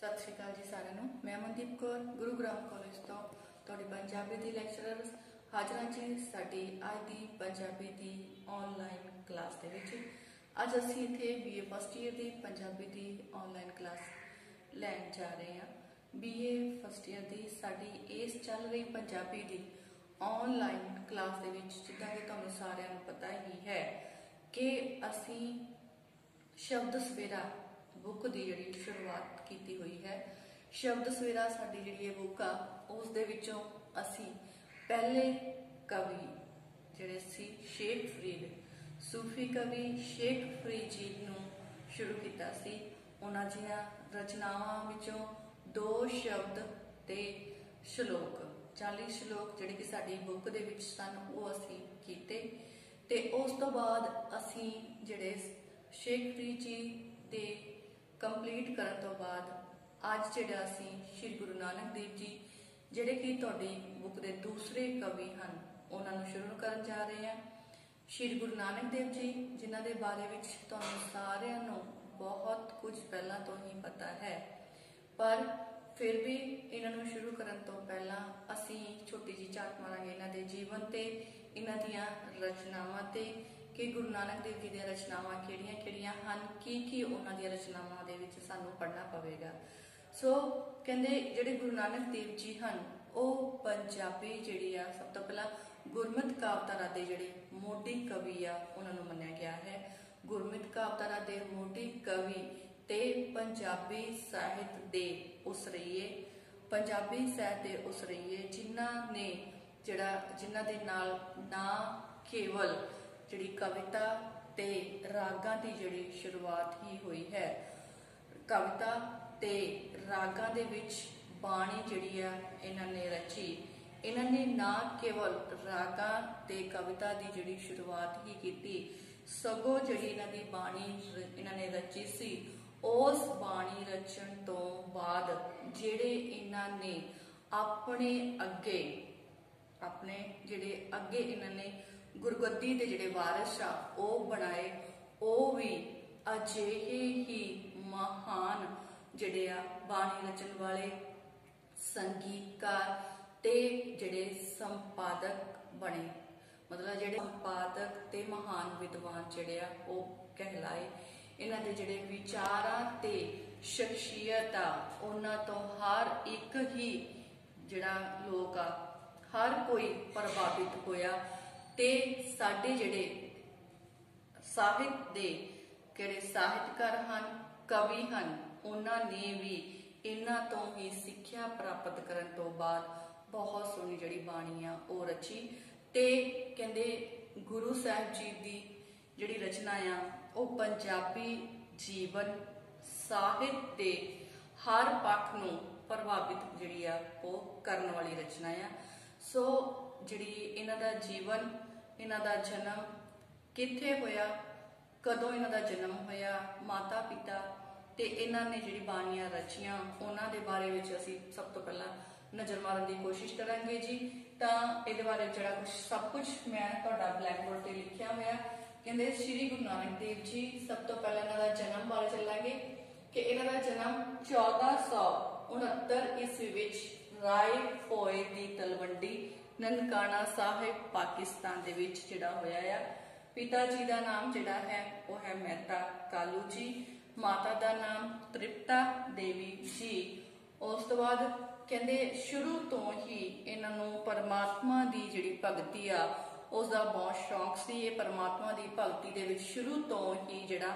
सत श्री अकाल जी सारिਆਂ ਨੂੰ। मैं मनदीप कौर गुरुग्राम कॉलेज तो ਤੁਹਾਡੀ पंजाबी दी लैक्चरर हाजिर जी साडी अज दी पंजाबी दी ऑनलाइन क्लास दे विच। अज असीं इत्थे BA फस्ट ईयर दी पंजाबी दी ऑनलाइन क्लास लैन जा रहे हैं। BA फस्ट ईयर दी साडी इस चल रही पंजाबी दी ऑनलाइन क्लास दे विच जिद्दां कि तुहानूं सारिਆਂ ਨੂੰ पता ही है कि असीं शब्द सवेरा बुक की जी शुरुआत की हुई है। शब्द सवेरा साडी जी बुक आ उस दे विचों असी पहले कवि जिहड़े सी शेख फरीद सूफी कवि शेख फरीद जी नूं शुरू किया सी। उन्हां दियां रचनावां विचों 2 शब्द ते श्लोक 40 श्लोक जिहड़े कि साडी बुक दे विच सन वो असी कीते ते उस तो बाद असी जिहड़े शेख फरीद जी दे कंप्लीट करन तो बाद अज जिहड़ा असी श्री गुरु नानक देव जी जिहड़े कि तुहाडी बुक दे दूसरे कवि हैं उन्हां नूं शुरू करन जा रहे हैं। श्री गुरु नानक देव जी जिन्हां दे बारे विच तुहानूं सारिआं नूं बहुत कुछ पहलां तो ही पता है, पर फिर भी इन्हां नूं शुरू करन तो पहलां असी छोटी जी झात मारांगे इन्हां दे जीवन ते इन्हां दियां रचनावां ते कि गुरु नानक देव जी दी रचनावां किहड़ियां-किहड़ियां हन, की उन्हां दी रचनावां दे विच सानूं पढ़ना पवेगा। सो कहंदे जिहड़े गुरु नानक देव जी हन ओह पंजाबी जिहड़ी आ सब तो पहला गुरमत कावधारा दे जिहड़े मोढी कवि आ उन्हां नूं मन्निया गया है। गुरमत कावधारा दे मोढी कवि ते पंजाबी साहित्य दे उस रहीए पंजाबी साहित्य दे उस रहीए जिन्हां ने जिन्हां दे नाल ना केवल जिहड़ी कविता ते रागां दी जिहड़ी शुरुआत ही हुई है। कविता ते रागां दे विच बाणी जिहड़ी आ इन्हां ने रची। इन्हां ने ना केवल रागां ते कविता दी जिहड़ी शुरुआत ही कीती सगों जिहड़ी इन्हां दी बाणी इन्हां ने रची सी उस बाणी रचन तो बाद जिहड़े इन्हां ने अपने जिहड़े अगे इन्हां ने गुरगद्दी दे जिहड़े वारिस आ ओह बनाए ओह भी अजिहे ही महान जिहड़े आ बाणी रचन वाले संगीतकार ते जिहड़े संपादक बने। मतलब जिहड़े संपादक ते महान विद्वान जिहड़े आ ओह कहलाए। इन्हां दे जिहड़े विचारां ते शख्सियत आ उन्हां तो हर एक ही जिहड़ा लोक आ हर कोई प्रभावित होया ते साडे जिहड़े साहित्य दे किहड़े साहित्यकार हन कवि हन उन्हां ने भी इन्हां तो ही सिक्ख्या प्राप्त करन तो बाद बहुत सोहनी जिहड़ी बाणी आ ओह रची ते कहंदे गुरु साहिब जी दी जिहड़ी रचना आ ओह पंजाबी जीवन साहित्य दे हर पक्ष नूं प्रभावित जिहड़ी आ ओह करन वाली रचना आ। सो जिहड़ी इन्हां दा जीवन इन्हां दा जन्म कित्थे होया कदों इन्हां दा जन्म होया माता पिता ते इन्हां ने जिहड़ी बाणियां रचियां उन्हां दे बारे विच असीं सब तो पहला नज़र मारन की कोशिश करांगे जी। तां इहदे बारे जिहड़ा कुछ सब कुछ मैं तुहाडा ब्लैक बोर्ड ते लिखिया होया। कहंदे श्री गुरु नानक देव जी सब तो पहला इन्हां दा जन्म बारे चलांगे कि इन्हां दा जन्म 1469 ईस्वी विच राय भोए दी तलवंडी ननकाना साहिब पाकिस्तान दे विच जिहड़ा होया आ। पिता जी दा नाम जिहड़ा है वो है मेहता कालू जी, माता दा नाम तृप्ता देवी जी। उस तो बाद कहंदे शुरू तो ही इन्हां नूं परमात्मा दी जिहड़ी भगती आ उसदा बहुत शौक सी। ये परमात्मा दी भगती दे विच शुरू तो ही जिहड़ा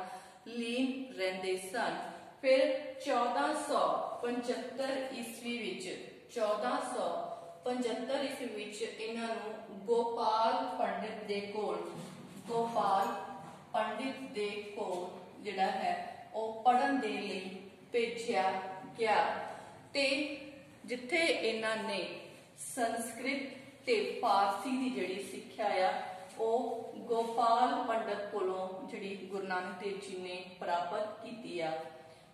लीन रहिंदे सन। फिर 1475 ईस्वी विच 1475 ईस्वी विच इन्हां नूं गोपाल पंडित दे कोल जिहड़ा है वो पढ़न दे लई भेजिया गया ते जिथे इन्हां ने संस्कृत ते फारसी की जिहड़ी सिक्ख्या आ वो गोपाल पंडित कोलों जिहड़ी गुरु नानक देव जी ने प्राप्त की आ।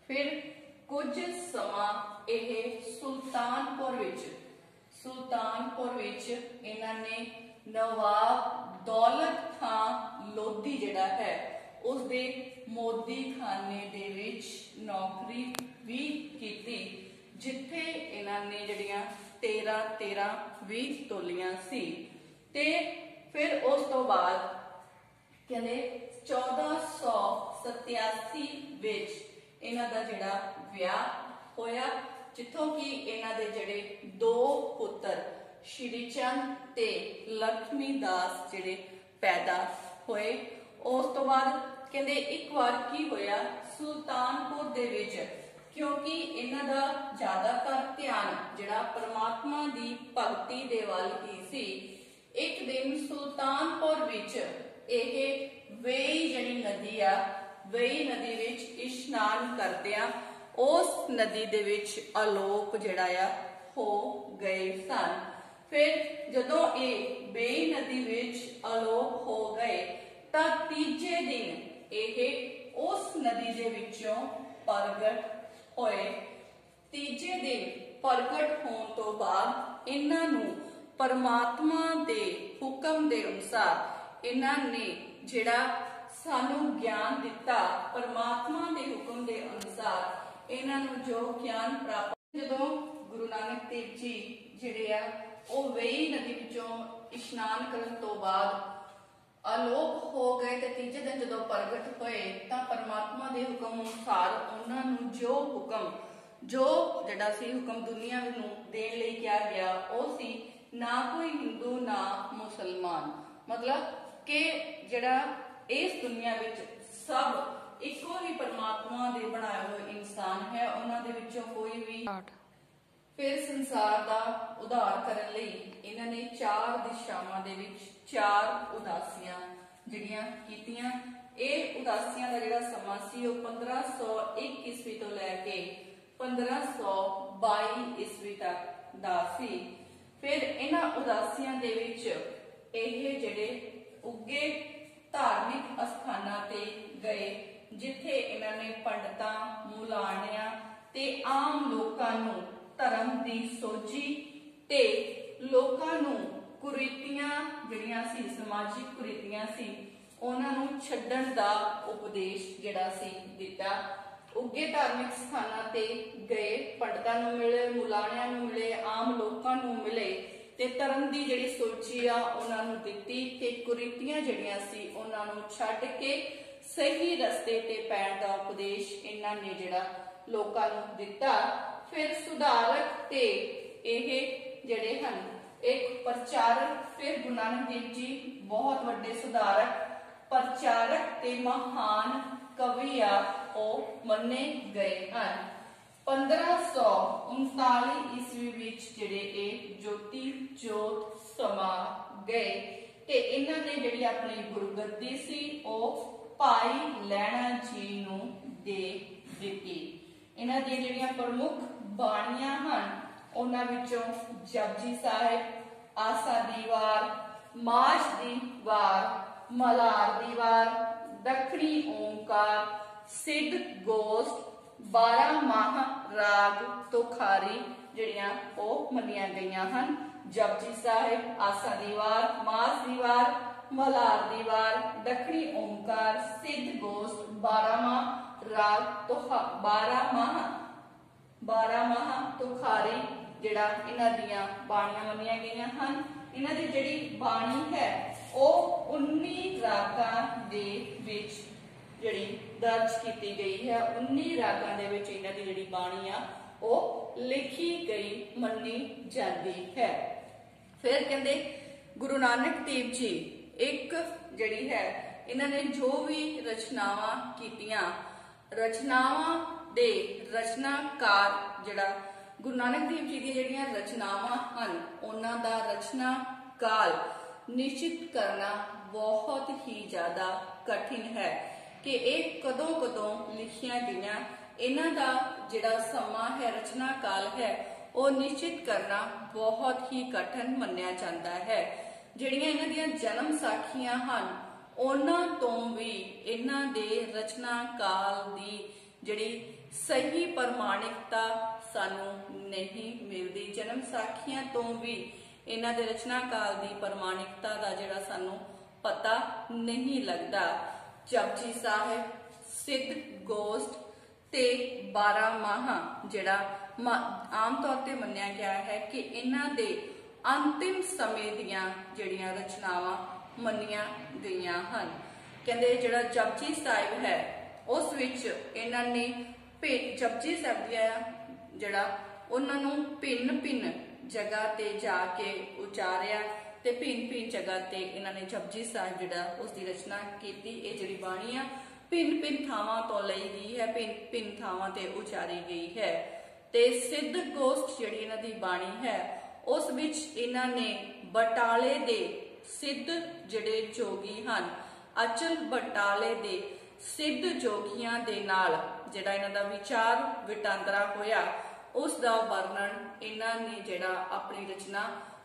फिर कुछ समा यह सुल्तानपुर विच इन्हां ने नवाब दौलत खां लोधी जिहड़ा है उसदे मोदी खाने दे विच नौकरी भी कीती, जिथे इन्हां ने जड़ियां 13-20 तोलियां सी। ते फिर उस तो बाद कहते 1487 विच इन्हां दा जिहड़ा विआह होया, जिथों कि इन्हां दे जिहड़े 2 पुत्र श्री चंद ते लक्ष्मी दास जिहड़े पैदा होए। उस तो बाद कहते एक बार की होया सुल्तानपुर दे विच, क्योंकि इन्हां दा ज्यादातर ध्यान जिहड़ा परमात्मा दी भगती दे वल ही सी। एक दिन सुल्तानपुर विच यह वेई जड़ी नदी आ, वेई नदी विच इशनान करदियां उस नदी दे विच आलोक जिहड़ा आ हो गए सन। फिर जदों ये वेई नदी विच आलोक हो गए तां तीजे दिन यह उस नदी दे विचों प्रगट होए। तीजे दिन प्रगट होने तो बाद इन्हां नूं परमात्मा दे हुक्म दे अनुसार इन्हां ने जिहड़ा सानू ज्ञान दिता, परमात्मा दे हुक्म दे अनुसार इन्हां नूं जो ज्ञान प्राप्त, जदों गुरु नानक देव जी जिहड़े आ वो वेई नदी विचों इशनान करन तो बाद आलोक हो गए ते तीजे दिन जदों प्रगट होए तां परमात्मा दे हुक्म अनुसार उन्हां नूं जो हुक्म जो जिहड़ा सी हुक्म दुनिया नूं देण लई किया गया वो सी ना कोई हिंदू ना मुसलमान, मतलब कि जिहड़ा इस दुनिया विच सब इको ही परमात्मा दे बनाए हुए इंसान है, उन्हां दे विचों कोई भी। फिर संसार दा उद्धार करन लई इन्हां ने 4 दिशावां दे विच 4 उदासियां जिहड़ियां कीतियां। ये उदासियां दा जिहड़ा समां सी वो 1501 ईस्वी तो लैके 1522 ईस्वी तक दा सी। फिर इन्हां उदासियां दे विच ਇਹ ਜਿਹੜੇ ਉੱਗੇ ਧਾਰਮਿਕ ਅਸਥਾਨਾਂ ਤੇ ਗਏ, ਜਿੱਥੇ ਇਹਨਾਂ ਨੇ ਪੰਡਤਾਂ, ਮੁਲਾਣਿਆਂ ਤੇ ਆਮ ਲੋਕਾਂ ਨੂੰ ਧਰਮ ਦੀ ਸੋਝੀ ਤੇ ਲੋਕਾਂ ਨੂੰ ਕੁਰੀਤੀਆਂ ਜਿਹੜੀਆਂ ਸੀ, ਸਮਾਜਿਕ ਕੁਰੀਤੀਆਂ ਸੀ, ਉਹਨਾਂ ਨੂੰ ਛੱਡਣ ਦਾ ਉਪਦੇਸ਼ ਜਿਹੜਾ ਸੀ ਦਿੱਤਾ। ਉੱਗੇ ਧਾਰਮਿਕ ਸਥਾਨਾਂ ਤੇ ਗਏ, ਪੰਡਤਾਂ ਨੂੰ ਮਿਲੇ, ਮੁਲਾਣਿਆਂ ਨੂੰ ਮਿਲੇ, ਆਮ ਲੋਕਾਂ ਨੂੰ ਮਿਲੇ ਤੇ ਧਰਮ ਦੀ ਜਿਹੜੀ ਸੋਚੀ ਆ ਉਹਨਾਂ ਨੂੰ ਦਿੱਤੀ ਤੇ ਕੁਰੀਤੀਆਂ ਜਿਹੜੀਆਂ ਸੀ ਉਹਨਾਂ ਨੂੰ ਛੱਡ ਕੇ ਸਹੀ ਰਸਤੇ ਤੇ ਪੈਣ ਦਾ ਉਪਦੇਸ਼ ਇਹਨਾਂ ਨੇ ਜਿਹੜਾ ਲੋਕਾਂ ਨੂੰ ਦਿੱਤਾ। ਫਿਰ ਸੁਧਾਰਕ ਤੇ ਇਹ ਜਿਹੜੇ ਹਨ ਇੱਕ ਪ੍ਰਚਾਰਕ, ਫਿਰ ਗੁਰੂ ਨਾਨਕ ਦੇਵ ਜੀ ਬਹੁਤ ਵੱਡੇ ਸੁਧਾਰਕ, ਪ੍ਰਚਾਰਕ ਤੇ ਮਹਾਨ ਕਵੀ ਆ ਉਹ ਮੰਨੇ ਗਏ ਹਨ। 1539 ईस्वी विच जिहड़े ए ज्योति जोत समा गए ते इन्हां ने जिहड़ी अपनी गुरगद्दी सी ओ भाई लैणा जी नूं दे दित्ती। इन्हां दी जिहड़ियां प्रमुख बाणियां हन उन्हां विचों जपजी साहिब, आसा दी वार, माश दी वार, मलार दी वार, दखणी ओंकार, सिद्ध गोष्ठ, 12 माह राग तुखारी जिहड़ियां ओह मन्नियां गईयां हन। जपजी साहिब, आसा दी वार, मास दी वार, मलार दी वार, दखणी ओंकार, सिद्ध गोष्ठ, 12 माह राग 12 माह तुखारी जिहड़ा इन्हां दीयां बाणियां मन्नियां गईयां हन। इन्हां दी जिहड़ी बाणी है ओह 19 रागां दे विच जिहड़ी दर्ज की गई है, 19 रागां दे विच इन्हां दी जिहड़ी बाणी आ ओह लिखी गई मन्नी जाती है। फिर कहते गुरु नानक देव जी एक जिहड़ी है इन्हां ने जो भी रचनावां कीतियां, रचनावां दे रचनाकार जिहड़ा गुरु नानक देव जी दी जिहड़ियां रचनावां हन उन्हां दा रचना काल निश्चित करना बहुत ही ज्यादा कठिन है कि एक कदों कदों लिखिया गईयां। इन्हां दा जिहड़ा समा है, रचना काल है, वो निश्चित करना बहुत ही कठिन मन्निया जाता है। जिहड़ियां इन्हां दियां जन्म साखियां हन उन्हां तों भी इन्हां दे रचना काल दी जिहड़ी सही प्रमाणिकता सानू नहीं मिलदी। जन्म साखियां तों भी इन्हां दे रचना काल दी प्रमाणिकता दा जिहड़ा सानू पता नहीं लगदा। जपजी साहिब, सिद्ध गोष्ट ते 12 माह जिहड़ा आम तौर ते मन्निया गया है कि इन्हां दे अंतिम समय दियां जिहड़ियां रचनावां मन्निया गईयां हन। कहंदे जिहड़ा जपजी साहिब है उस विच इन्हां ने जपजी साहिब दियां जिहड़ा उन्हां नूं भिन्न भिन्न जगह ते जाके उचारिया ते भिन्न भिन्न जगह ते इन्हां ने जपजी साहिब जिहड़ा उसकी रचना कीती। ये जिहड़ी बाणी आ भिन्न भिन्न थावां तो लई गई है, भिन्न भिन्न थावां ते उचारी गई है। ते सिद्ध गोष्ट जिहड़ी इन्हां दी बाणी है उस विच इन्हां ने बटाले दे सिद्ध जिहड़े जोगी हन, अचल बटाले दे सिद्ध जोगियां दे नाल जिहड़ा इन्हां दा विचार विटांदरा होया उसका वर्णन इन्हां ने जिहड़ा अपनी रचना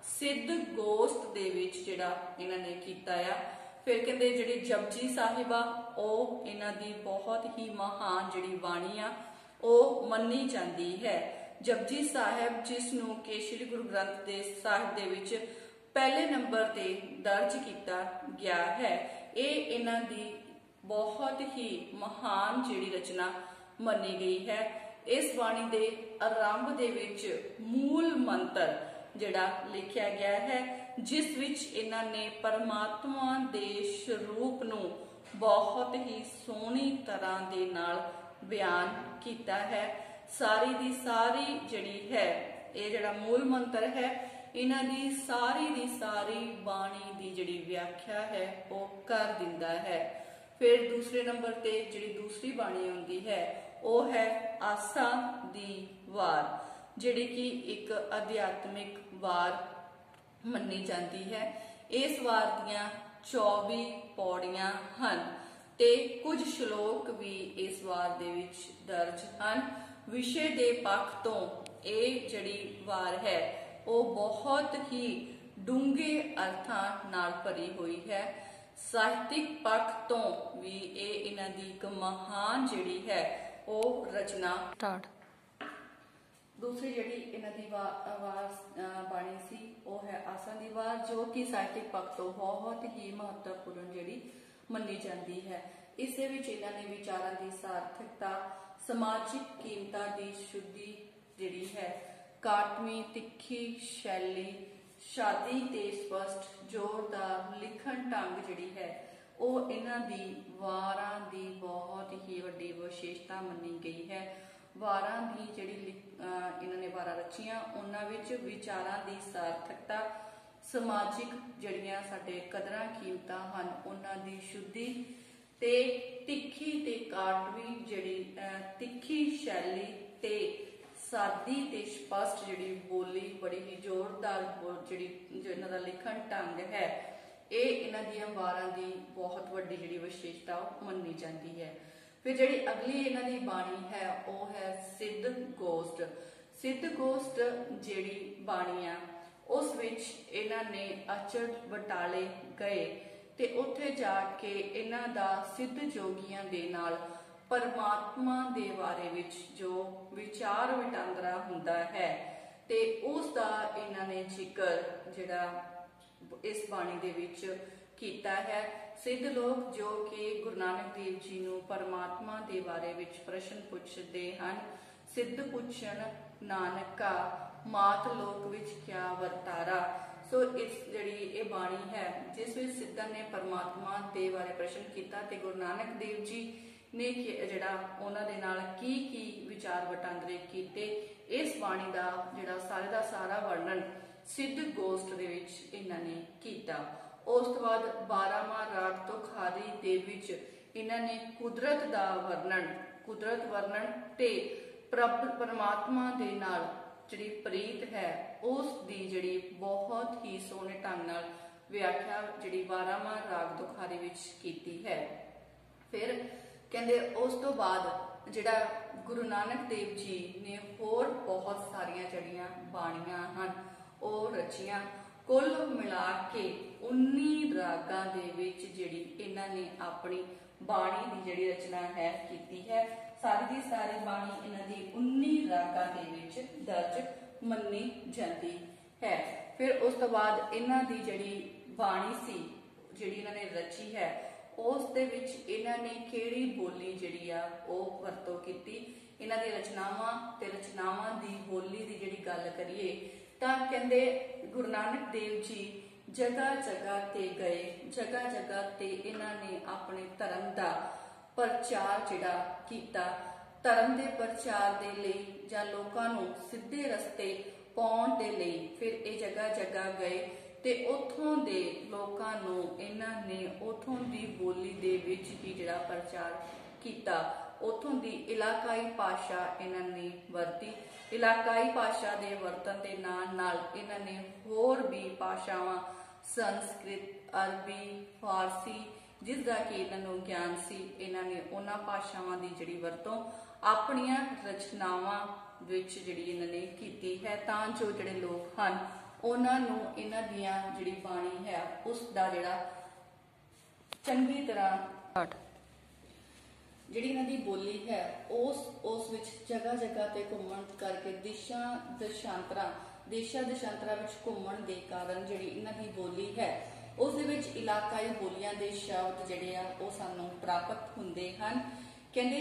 सिद्ध गोष्ट दे विच जिहड़ा इन्हां ने कीता आ। फिर कहते जिहड़ी जपजी साहिब आ ओह इन्हां दी बहुत ही महान जिहड़ी बाणी आ ओह मन्नी जाती है। जपजी साहिब जिसनूं कि श्री गुरु ग्रंथ साहिब दे विच पहले नंबर ते दर्ज किया गया है, ये इन्हां दी बहुत ही महान जिहड़ी रचना मन्नी गई है। इस बाणी दे आरंभ दे विच मूल मंत्र जिहड़ा लिखिया गया है जिस विच इन्हां ने परमात्मा दे स्वरूप नूं बहुत ही सोहनी तरह दे नाल बयान किया है। सारी दी सारी जिहड़ी है ये जिहड़ा मूल मंत्र है इन्हां दी सारी बाणी दी जिहड़ी व्याख्या है वो कर दिंदा है। फिर दूसरे नंबर ते जिहड़ी दूसरी बाणी आउंदी है वो है आसा दी वार, जिहड़ी कि एक अध्यात्मिक वार मन्नी जाती है। इस वार दियां 24 पौड़ियां हन ते कुछ श्लोक भी इस वार दे विच दर्ज हन। विषय दे पक्ष तो ये जिहड़ी वार है वो बहुत ही डूंगे अर्थां नाल भरी हुई है। साहित्यिक पक्ष तो भी ये इन्हां दी एक महान जिहड़ी है वो रचना स्टार्ट। दूसरी जिहड़ी इन्हां दी बाणी सी वो है आसा दी वार, जो कि साहित्यिक पक्ष तो बहुत ही महत्वपूर्ण जिहड़ी मन्नी जाती है। इस विच इन्हां ने विचारां दी सार्थकता, समाजिक कीमतां दी शुद्धि जिहड़ी है, काटवी तिखी शैली, शादी ते स्पष्ट जोरदार लिखण ढंग जिहड़ी है वो इन्हां दी वारां दी बहुत ही वड्डी विशेषता मन्नी गई है। वारां दी जिहड़ी इन्हां ने वारां रचियां उन्हां विच विचारां दी सार्थकता, समाजिक जिहड़ियां साडे कदरां कीमतां हन उन्हां दी शुद्धि ते तिखी ते काटवी जिहड़ी तिखी शैली ते सादी ते स्पष्ट जिहड़ी बोली बड़ी ही जोरदार जिहड़ी इन्हां दा लिखण ढंग है ये इन्हां दियां वारां दी बहुत वड्डी जिहड़ी विशेषता मन्नी जाती है। फिर जिहड़ी अगली इन्हां दी बाणी है वो है सिद्ध गोष्ट। सिद्ध गोष्ट जिहड़ी बाणी आ उस विच इन्हां ने अचल बटाले गए ते उत्थे जाके इन्हां दा सिद्ध जोगियां दे नाल परमात्मा दे बारे विच जो विचार विटांदरा हुंदा है ते उस दा इन्हां ने जिक्र जिहड़ा इस बाणी दे विच कीता है। सिद्ध लोग जो कि गुरु नानक देव जी नूं परमात्मा दे बारे विच प्रश्न पुछदे हन, सिद्ध पुछन नानका मात लोक विच क्या वर्तारा। सो इस जिहड़ी ये बाणी है जिस विच सिद्धां ने परमात्मा दे बारे प्रश्न किया ते गुरु नानक देव जी ने जिहड़ा उन्हां दे नाल की विचार वटांदरे कीते, इस बाणी दा जिहड़ा सारे दा सारा वर्णन सिद्ध गोष्ट दे विच इन्हां ने कीता। उस तो बाद 12वां राग तुखारी दे विच इन्हां ने कुदरत दा वर्णन ते परमात्मा दे नाल जिहड़ी प्रीत है उस दी जिहड़ी बहुत ही सोहणे ढंग नाल व्याख्या जिहड़ी 12वां राग तुखारी विच कीती है। फिर कहंदे उस तो बाद जिहड़ा गुरु नानक देव जी ने होर बहुत सारियां जिहड़ियां बाणियां हन ਉਹ रचियां, कुल मिला के 19 रागां दे विच जिहड़ी इन्हां ने अपनी बाणी दी जिहड़ी रचना है कीती है। सारी दी सारी बाणी इन्हां दी 19 रागां दे विच दर्ज मन्नी जाती है। फिर उस तो बाद इन्हां दी जिहड़ी बाणी सी जिहड़ी इन्हां ने रची है उस दे विच इन्हां ने किहड़ी बोली जिहड़ी आ ओह वरतों कीती। इन्हां दी रचनावां ते रचनावां दी बोली दी जिहड़ी गल करिए तां कहंदे गुरु नानक देव जी जगह जगह ते गए, जगह जगह ते इन्हां ने अपने धर्म दा प्रचार जिहड़ा कीता। धर्म दे प्रचार दे लई जां लोकां नूं सिद्धे रस्ते पाउण दे लई फिर ये जगह जगह गए ते उथों दे लोकां नूं इन्हां ने उथों दी बोली दे विच ही जिहड़ा प्रचार कीता। उथों दी इलाकाई भाषा इन्हां ने वरती। इलाकाई भाषा दे वरतन दे नाल नाल इन्हां ने होर भी भाषावां संस्कृत, अरबी, फारसी जिसका कि इन्हां नूं ज्ञान सी, इन्हां ने उन्हां भाषावां दी जिहड़ी वरतों अपनियां रचनावां विच जिहड़ी इन्हां ने कीती है तां जो जिहड़े लोग हन उन्हां नूं इन्हां दियां जिहड़ी बाणी है उसदा जिहड़ा चंगी तरह जिहड़ी इन्हां दी बोली है उस विच जगह जगह ते घुम्मण करके देशां देशांतरां विच घुम्मण दे कारण जिहड़ी इन्हां दी बोली है उस दे विच इलाकाई बोलियां दे शब्द जिहड़े आ ओह सानूं प्राप्त हुंदे हन। कहंदे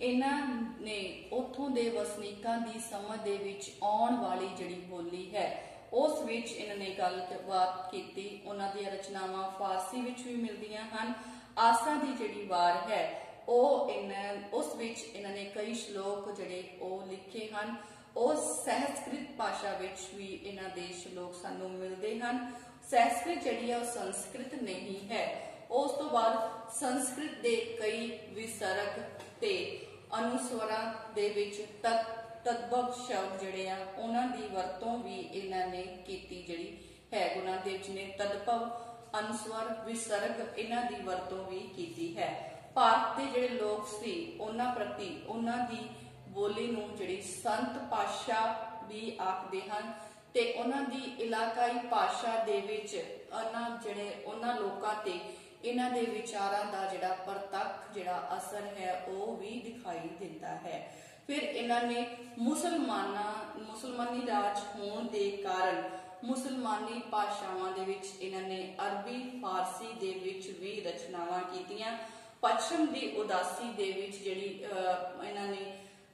इन्हां ने उत्थों दे वसनीकां दी समझ दे विच आउण वाली जिहड़ी बोली है उस विच इन्हां ने गलबात कीती। उन्हां दी रचनावां फारसी विच भी मिलदियां हन। आसा दी जिहड़ी वार है उस विच इन्हां ने कई श्लोक जिहड़े ओह लिखे हन। उस संस्कृत भाषा विच भी इन्हां दे श्लोक सानूं मिलदे हन। संस्कृत जिहड़ी है संस्कृत नहीं है। उस तो बाद संस्कृत दे कई विसर्ग ते अनुस्वरां दे विच तद्भव शब्द जिहड़े आ उन्हां दी वरतों भी इन्हां ने कीती जिहड़ी है। गुरु नानक देव जी ने तद्भव, अनुस्वर, विसर्ग इन्हां दी वरतों भी कीती है। भारत दे जिहड़े लोग सी उन्हां प्रति उन्हां दी बोली नूं जिहड़ी संत भाषा भी आखदे हन ते उन्हां दी इलाकाई भाषा दे विच उन्हां लोकां ते इन्हां दे विचारां दा जिहड़ा प्रतੱਖ जिहड़ा असर है वह भी दिखाई दिंदा है। फिर इन्हां ने मुसलमानी राज होने दे कारण मुसलमानी भाषावां दे विच इन्हां ने अरबी, फारसी दे विच भी रचनावां कीतियां। पश्चिम दी उदासी दे विच जिहड़ी इन्हां ने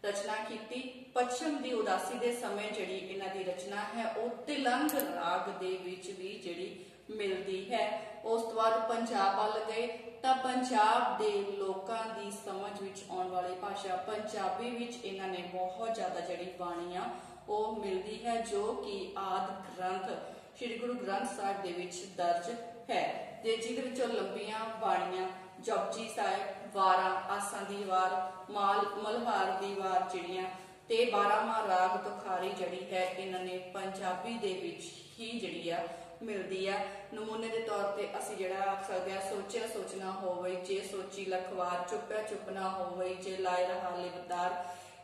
रचना कीती। पश्चिम दी उदासी दे समय जिहड़ी इन्हां दी रचना है वह तिलंग राग दे विच भी जिहड़ी मिलदी है। उस तो बाद पंजाब वल गए तां पंजाब दे लोकां दी समझ विच आउण वाली भाषा पंजाबी विच इन्हां ने बहुत ज़्यादा जिहड़ी बाणियां ओह मिलदी है जो कि आदि ग्रंथ श्री गुरु ग्रंथ साहिब दे विच दर्ज है ते जिहदे विचों लंबियां बाणियां जपजी साहिब, वारां, आसां दी वार, मलहार दी वार जिहड़ियां ते 12वां राग तुखारी जिहड़ी है इन्हां ने पंजाबी दे विच ही जिहड़ी आ मिलदी है। नमूने के तौर पर असीं जिहड़ा आख सकदे हां सोचिया सोचना होवे जे सोची लखवार, चुप्या चुपना होवे जे लाए रहा लिवदार,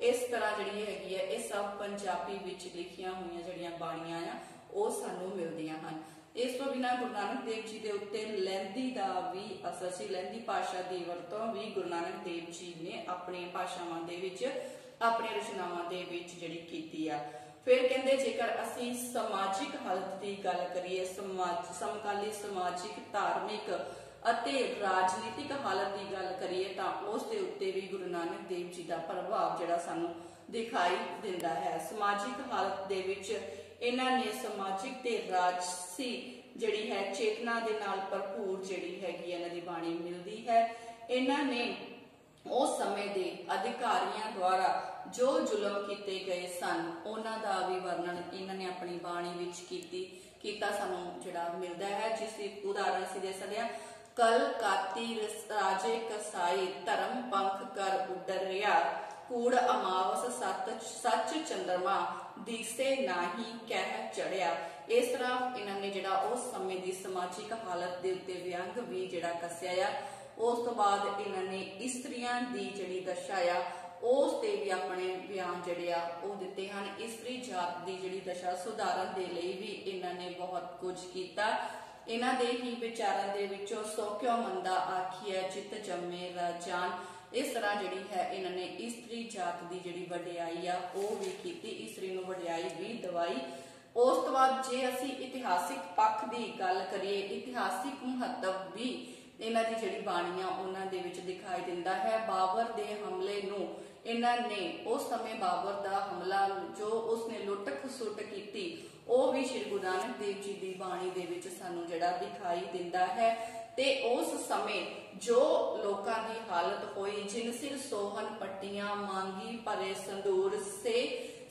इस तरह जिहड़ी हैगी है ये सब पंजाबी विच लिखियां हुई जिहड़ियां बाणियां आ ओह सानूं मिलदियां हन। इस तो बिना गुरु नानक देव जी के उत्ते लਹਿੰਦੀ का भी असर सी। लਹਿੰਦੀ भाषा की वरतों भी गुरु नानक देव जी ने अपनी भाषावां दे विच अपनी रचनावां दे विच जिहड़ी कीती आ। फिर कहंदे जेकर असीं समाजिक हालत की गल करिए समकाली समाजिक, धार्मिक अते राजनीतिक हालत की गल करिए तां उस दे उत्ते भी गुरु नानक देव जी का प्रभाव जिहड़ा सानूं दिखाई दिंदा है। समाजिक हालत दे विच इन्हां ने समाजिक ते राजसी जिहड़ी है चेतना दे नाल भरपूर जिहड़ी हैगी इन्हां दी बाणी मिलदी है। इन्हां ने उस समय दे अधिकारियों द्वारा जो जुल्म किए गए सन उन्हां दा भी वर्णन इन्हां ने अपनी बाणी विच कीता सानूं जिहड़ा मिलदा है। जिसकी उदाहरण असीं दे सकदे हां कल काती राजे कसाई धर्म पंख कर उडरिया कूड़ अमावस सच चंद्रमा दिसे नाही कह चढ़िया। इस तरह इन्हां ने जिहड़ा उस समय की समाजिक हालत के उत्ते व्यंग भी जिहड़ा कसिया आ। उस तो बाद इन्हां ने इस्त्रियां दी जिहड़ी दशा आ उस ते भी अपने बयान जिहड़े आ ओह दिते हन। इस्त्री जात की जिहड़ी दशा सुधारन दे लई भी इन्हां ने बहुत कुछ कीता। इन्हां दे ही विचारां दे विचों सो क्यों मंदा आखिए चित जम्मे राजान, इस तरह जिहड़ी है इन्हां ने इस्त्री जात की जिहड़ी वडियाई आ ओह भी कीती, इस्त्री नूं वडियाई भी दवाई। उस तो बाद जे असीं इतिहासिक पक्ष की गल करिए इतिहासिक महत्व भी ਇਹਨਾਂ ਦੀ ਜਿਹੜੀ ਬਾਣੀ ਆ ਉਹਨਾਂ ਦੇ ਵਿੱਚ ਦਿਖਾਈ ਦਿੰਦਾ ਹੈ। ਬਾਬਰ ਦੇ ਹਮਲੇ ਨੂੰ ਇਹਨਾਂ ਨੇ ਉਸ ਸਮੇਂ ਬਾਬਰ ਦਾ ਹਮਲਾ ਜੋ ਉਸਨੇ ਲੁੱਟ ਖਸੁੱਟ ਕੀਤੀ ਉਹ ਵੀ ਸ਼੍ਰੀ ਗੁਰੂ ਨਾਨਕ ਦੇਵ ਜੀ ਦੀ ਬਾਣੀ ਦੇ ਵਿੱਚ ਸਾਨੂੰ ਜਿਹੜਾ ਦਿਖਾਈ ਦਿੰਦਾ ਹੈ। ਤੇ ਉਸ ਸਮੇਂ ਜੋ ਲੋਕਾਂ ਦੀ ਹਾਲਤ ਹੋਈ, ਜਿਨ ਸਿਰ ਸੋਹਨ ਪੱਟੀਆਂ ਮੰਗੀ ਭਰੇ ਸੰਦੂਰ ਸੇ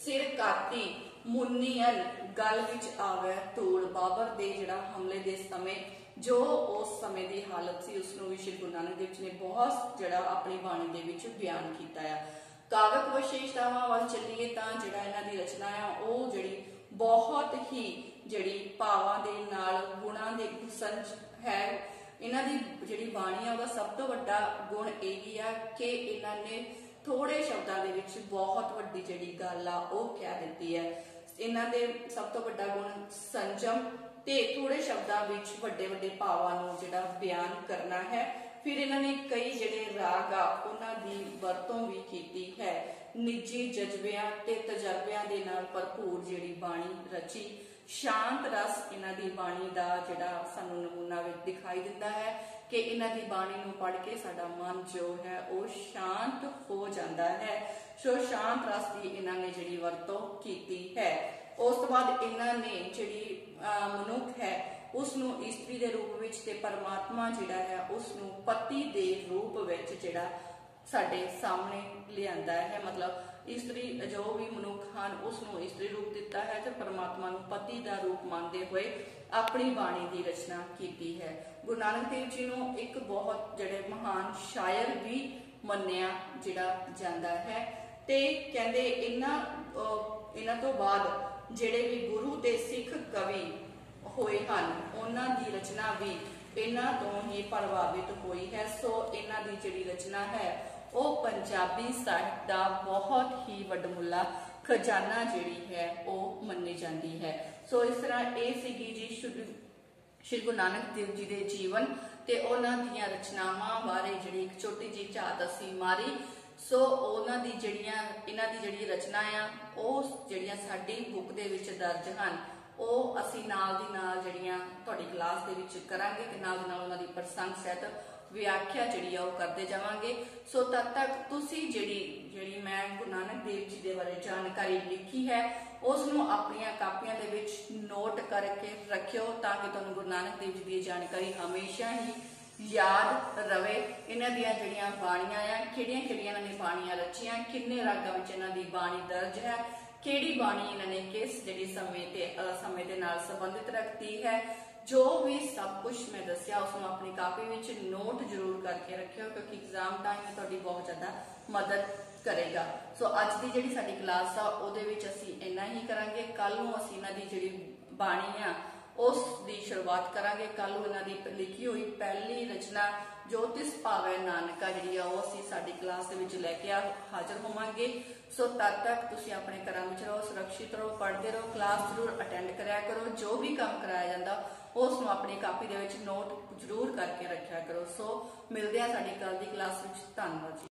ਸਿਰ ਕਾਤੀ ਮੁੰਨੀਅਨ ਗਲ ਵਿੱਚ ਆਵੇ ਧੂੜ। ਬਾਬਰ ਦੇ ਜਿਹੜਾ ਹਮਲੇ ਦੇ ਸਮੇਂ ਜੋ ਉਸ ਸਮੇਂ ਦੀ ਹਾਲਤ ਸੀ ਉਸ ਨੂੰ ਵੀ ਸ਼੍ਰੀ ਗੁਰੂ ਨਾਨਕ ਦੇਵ ਜੀ ਨੇ ਬਹੁਤ ਜਿਹੜਾ ਆਪਣੀ ਬਾਣੀ ਦੇ ਵਿੱਚ ਬਿਆਨ ਕੀਤਾ ਹੈ। ਕਾਵਿਕ ਵਿਸ਼ੇਸ਼ਤਾਵਾਂ ਵੱਲ ਚੱਲੀਏ ਤਾਂ ਜਿਹੜਾ ਇਹਨਾਂ ਦੀ ਰਚਨਾ ਆ ਉਹ ਜਿਹੜੀ ਬਹੁਤ ਹੀ ਜਿਹੜੀ ਭਾਵਾਂ ਦੇ ਨਾਲ ਗੁਣਾਂ ਦੇ ਸੰਚ ਹੈ। ਇਹਨਾਂ ਦੀ ਜਿਹੜੀ ਬਾਣੀ ਆ ਉਹਦਾ ਸਭ ਤੋਂ ਵੱਡਾ ਗੁਣ ਇਹ ਵੀ ਆ ਕਿ ਇਹਨਾਂ ਨੇ ਥੋੜੇ ਸ਼ਬਦਾਂ ਦੇ ਵਿੱਚ ਬਹੁਤ ਵੱਡੀ ਜਿਹੜੀ ਗੱਲ ਆ ਉਹ ਕਹਿ ਦਿੱਤੀ ਹੈ। ਇਹਨਾਂ ਦੇ ਸਭ ਤੋਂ ਵੱਡਾ ਗੁਣ ਸੰਜਮ ਤੇ ਥੋੜੇ ਸ਼ਬਦਾਂ ਵਿੱਚ ਵੱਡੇ ਵੱਡੇ ਭਾਵਾਂ ਨੂੰ ਜਿਹੜਾ ਬਿਆਨ ਕਰਨਾ ਹੈ। ਫਿਰ ਇਹਨਾਂ ਨੇ ਕਈ ਜਿਹੜੇ ਰਾਗ ਆ ਉਹਨਾਂ ਦੀ ਵਰਤੋਂ ਵੀ ਕੀਤੀ ਹੈ। ਨਿੱਜੀ ਜਜ਼ਬਿਆਂ ਤੇ ਤਜਰਬਿਆਂ ਦੇ ਨਾਲ ਭਰਪੂਰ ਜਿਹੜੀ ਬਾਣੀ ਰਚੀ। ਸ਼ਾਂਤ ਰਸ ਇਹਨਾਂ ਦੀ ਬਾਣੀ ਦਾ ਜਿਹੜਾ ਸਾਨੂੰ ਨਮੂਨਾ ਵਿੱਚ ਦਿਖਾਈ ਦਿੰਦਾ ਹੈ ਕਿ ਇਹਨਾਂ ਦੀ ਬਾਣੀ ਨੂੰ ਪੜ੍ਹ ਕੇ ਸਾਡਾ ਮਨ ਜੋ ਹੈ ਉਹ ਸ਼ਾਂਤ ਹੋ ਜਾਂਦਾ ਹੈ। ਸੋ ਸ਼ਾਂਤ ਰਸ ਦੀ ਇਹਨਾਂ ਨੇ ਜਿਹੜੀ ਵਰਤੋਂ ਕੀਤੀ ਹੈ। ਉਸ ਤੋਂ ਬਾਅਦ ਇਹਨਾਂ ਨੇ ਜਿਹੜੀ ਮਨੁੱਖ ਹੈ ਉਸ ਨੂੰ ਇਸਤਰੀ ਦੇ ਰੂਪ ਵਿੱਚ ਤੇ ਪਰਮਾਤਮਾ ਜਿਹੜਾ ਹੈ ਉਸ ਨੂੰ ਪਤੀ ਦੇ ਰੂਪ ਵਿੱਚ ਜਿਹੜਾ ਸਾਡੇ ਸਾਹਮਣੇ ਲਿਆਂਦਾ ਹੈ। ਮਤਲਬ ਇਸਤਰੀ ਜੋ ਵੀ ਮਨੁੱਖ ਹਨ ਉਸ ਨੂੰ ਇਸਤਰੀ ਰੂਪ ਦਿੱਤਾ ਹੈ ਤੇ ਪਰਮਾਤਮਾ ਨੂੰ ਪਤੀ ਦਾ ਰੂਪ ਮੰਨਦੇ ਹੋਏ ਆਪਣੀ ਬਾਣੀ ਦੀ ਰਚਨਾ ਕੀਤੀ ਹੈ। ਗੁਰੂ ਨਾਨਕ ਦੇਵ ਜੀ ਨੂੰ ਇੱਕ ਬਹੁਤ ਜਿਹੜੇ ਮਹਾਨ ਸ਼ਾਇਰ ਵੀ ਮੰਨਿਆ ਜਿਹੜਾ ਜਾਂਦਾ ਹੈ। ਤੇ ਕਹਿੰਦੇ ਇਹਨਾਂ ਤੋਂ ਬਾਅਦ ਜਿਹੜੇ ਵੀ ਗੁਰੂ ਤੇ ਸਿੱਖ ਕਵੀ ਹੋਏ ਹਨ ਉਹਨਾਂ ਦੀ ਰਚਨਾ ਵੀ ਇਹਨਾਂ ਤੋਂ ਹੀ ਪ੍ਰਭਾਵਿਤ ਹੋਈ ਹੈ। ਸੋ ਇਹਨਾਂ ਦੀ ਜਿਹੜੀ ਰਚਨਾ ਹੈ ਉਹ ਪੰਜਾਬੀ ਸਾਹਿਤ ਦਾ ਬਹੁਤ ਹੀ ਵੱਡਮੁੱਲਾ ਖਜ਼ਾਨਾ ਜਿਹੜੀ ਹੈ ਉਹ ਮੰਨੀ ਜਾਂਦੀ ਹੈ। ਸੋ ਇਸ ਤਰ੍ਹਾਂ ਇਹ ਸੀਗੀ ਜੀ ਸ਼੍ਰੀ ਗੁਰੂ ਨਾਨਕ ਦੇਵ ਜੀ ਦੇ ਜੀਵਨ ਤੇ ਉਹਨਾਂ ਦੀਆਂ ਰਚਨਾਵਾਂ ਬਾਰੇ ਜਿਹੜੀ ਇੱਕ ਛੋਟੀ ਜਿਹੀ ਝਾਤ ਅਸੀਂ ਮਾਰੀ। ਸੋ ਉਹਨਾਂ ਦੀ ਇਹਨਾਂ ਦੀ ਜਿਹੜੀ ਰਚਨਾ ਆ ਉਹ ਜਿਹੜੀਆਂ ਸਾਡੀ ਬੁੱਕ ਦੇ ਵਿੱਚ ਦਰਜ ਹਨ ਉਹ ਅਸੀਂ ਨਾਲ ਦੀ ਨਾਲ ਜਿਹੜੀਆਂ ਤੁਹਾਡੀ ਕਲਾਸ ਦੇ ਵਿੱਚ ਕਰਾਂਗੇ ਤੇ ਨਾਲ ਦੀ ਨਾਲ ਉਹਨਾਂ ਦੀ ਪ੍ਰਸੰਗ ਸਹਿਤ ਵਿਆਖਿਆ ਜਿਹੜੀ ਆ ਉਹ ਕਰਦੇ ਜਾਵਾਂਗੇ। ਸੋ ਤਦ ਤੱਕ ਤੁਸੀਂ ਜਿਹੜੀ ਮੈਂ ਗੁਰੂ ਨਾਨਕ ਦੇਵ ਜੀ ਦੇ ਬਾਰੇ ਜਾਣਕਾਰੀ ਲਿਖੀ ਹੈ ਉਸ ਨੂੰ ਆਪਣੀਆਂ ਕਾਪੀਆਂ ਦੇ ਵਿੱਚ ਨੋਟ ਕਰਕੇ ਰੱਖਿਓ ਤਾਂ ਕਿ ਤੁਹਾਨੂੰ ਗੁਰੂ ਨਾਨਕ ਦੇਵ ਜੀ ਦੀ ਜਾਣਕਾਰੀ ਹਮੇਸ਼ਾ ਹੀ ਯਾਦ ਰਵੇ। ਇਹਨਾਂ ਦੀਆਂ ਜਿਹੜੀਆਂ ਬਾਣੀਆਂ ਆ ਕਿਹੜੀਆਂ ਇਹਨਾਂ ਨੇ ਬਾਣੀਆਂ ਰਚੀਆਂ, ਕਿੰਨੇ ਰਾਗਾਂ ਵਿੱਚ ਇਹਨਾਂ ਦੀ ਬਾਣੀ ਦਰਜ ਹੈ, ਕਿਹੜੀ ਬਾਣੀ ਇਹਨਾਂ ਨੇ ਕਿਸ ਜਿਹੜੀ ਸਮੇਂ ਦੇ ਨਾਲ ਸੰਬੰਧਿਤ ਰੱਖਦੀ ਹੈ, ਜੋ ਵੀ ਸਭ ਕੁਝ ਮੈਂ ਦੱਸਿਆ ਉਸ ਨੂੰ ਆਪਣੀ ਕਾਪੀ ਵਿੱਚ ਨੋਟ ਜ਼ਰੂਰ ਕਰਕੇ ਰੱਖਿਓ ਕਿਉਂਕਿ ਐਗਜ਼ਾਮ ਟਾਈਮ ਤੁਹਾਡੀ ਬਹੁਤ ਜ਼ਿਆਦਾ ਮਦਦ ਕਰੇਗਾ। ਸੋ ਅੱਜ ਦੀ ਜਿਹੜੀ ਸਾਡੀ ਕਲਾਸ ਆ ਉਹਦੇ ਵਿੱਚ ਅਸੀਂ ਇੰਨਾ ਹੀ ਕਰਾਂਗੇ। ਕੱਲ ਨੂੰ ਅਸੀਂ ਇਹਨਾਂ ਦੀ ਜਿਹੜੀ ਬਾਣੀ ਆ ਉਸ ਦੀ ਸ਼ੁਰੂਆਤ ਕਰਾਂਗੇ। ਕੱਲ ਨੂੰ ਇਹਨਾਂ ਦੀ ਲਿਖੀ ਹੋਈ ਪਹਿਲੀ ਰਚਨਾ ਜੋਤਿਸ ਭਾਵੈ ਨਾਨਕਾ ਜਿਹੜੀ ਆ ਉਹ ਅਸੀਂ ਸਾਡੀ ਕਲਾਸ ਦੇ ਵਿੱਚ ਲੈ ਕੇ ਹਾਜ਼ਰ ਹੋਵਾਂਗੇ। ਸੋ ਤਦ ਤੱਕ ਤੁਸੀਂ ਆਪਣੇ ਘਰਾਂ ਵਿੱਚ ਰਹੋ, ਸੁਰੱਖਿਅਤ ਰਹੋ, ਪੜ੍ਹਦੇ ਰਹੋ, ਕਲਾਸ ਜ਼ਰੂਰ ਅਟੈਂਡ ਕਰਿਆ ਕਰੋ। ਜੋ ਵੀ ਕੰਮ ਕਰਾਇਆ ਜਾਂਦਾ ਉਸ ਨੂੰ ਆਪਣੀ ਕਾਪੀ ਦੇ ਵਿੱਚ ਨੋਟ ਜ਼ਰੂਰ ਕਰਕੇ ਰੱਖਿਆ ਕਰੋ। ਸੋ ਮਿਲਦੇ ਹਾਂ ਸਾਡੀ ਕੱਲ ਦੀ ਕਲਾਸ ਵਿੱਚ। ਧੰਨਵਾਦ ਜੀ।